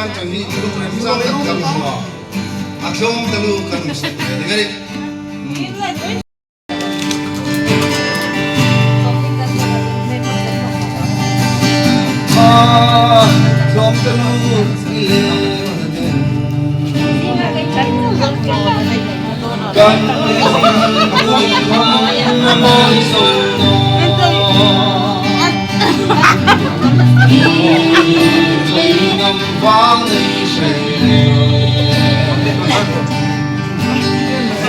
kan kami itu kan sampai kami semua. Aksong telu kan mesti. Dengarin. Aksong telu kan namoy sono. Ng vang ay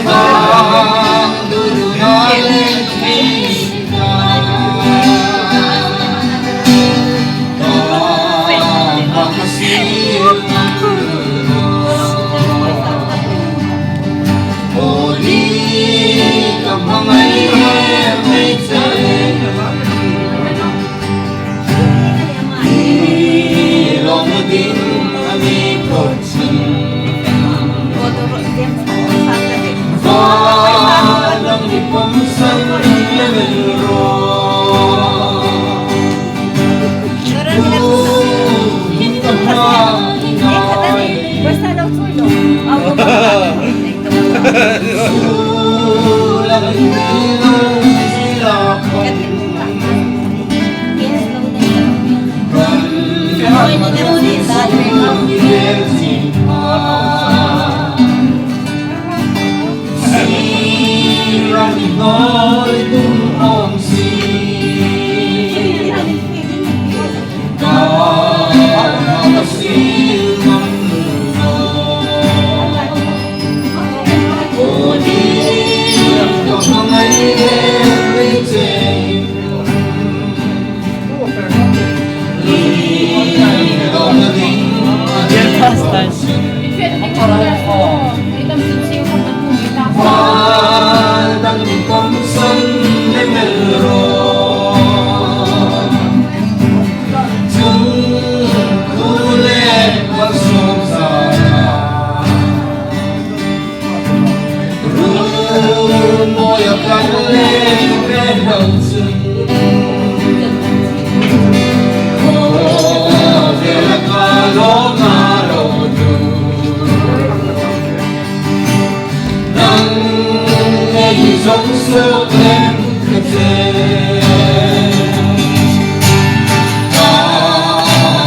ang dulo natin kita makasir ng dulo o di ka mga iemay ilong din alikot Walang ipamsang lemero Basta daw suyo. Sulang ilong silapang Nói đúng ông si Có si mong Cô đi Có không ấy em với chênh Lý Đâu là tính Walang ipamsang lemero Tungkulit masuk sana Rumoyakan lemero Kaya kalong araw Sống sớm em thật dễ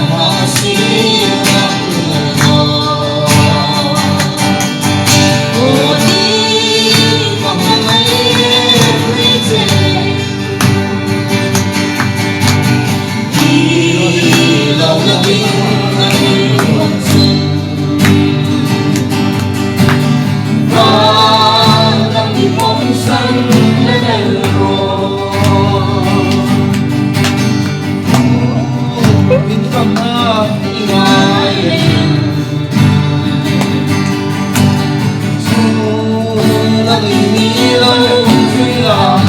Mà xin gặp Cô đi mà ngày every day Đi lâu là bình anh một chân Bóng xanh lên rồi Mình không ngờ ngoài Dù là mình nghĩ lâu duy là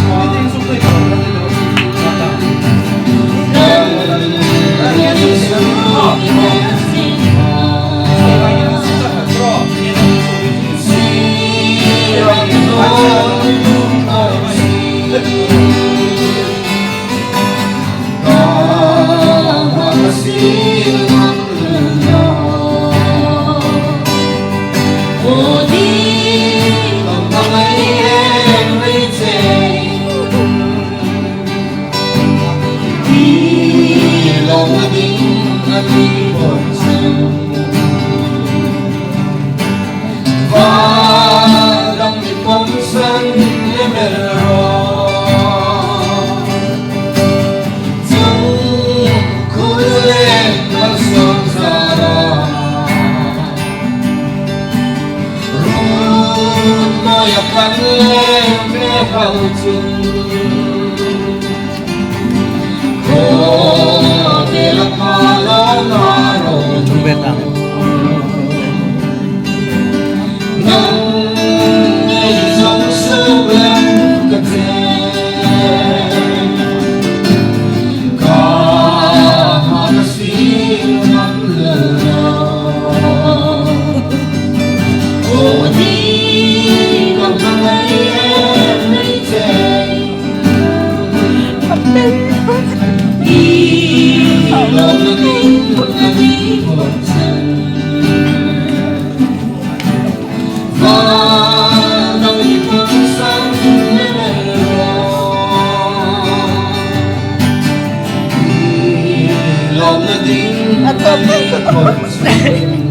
Walang ipamsang lemero Tungkulit masuk sana Rumoyakan lemero Kau bilang kalong araw Sống sớm em cất Có hoa xin mong lửa Ô đi còn thằng ấy em lấy chạy Đi lâu là đi một ngày một chân That bones.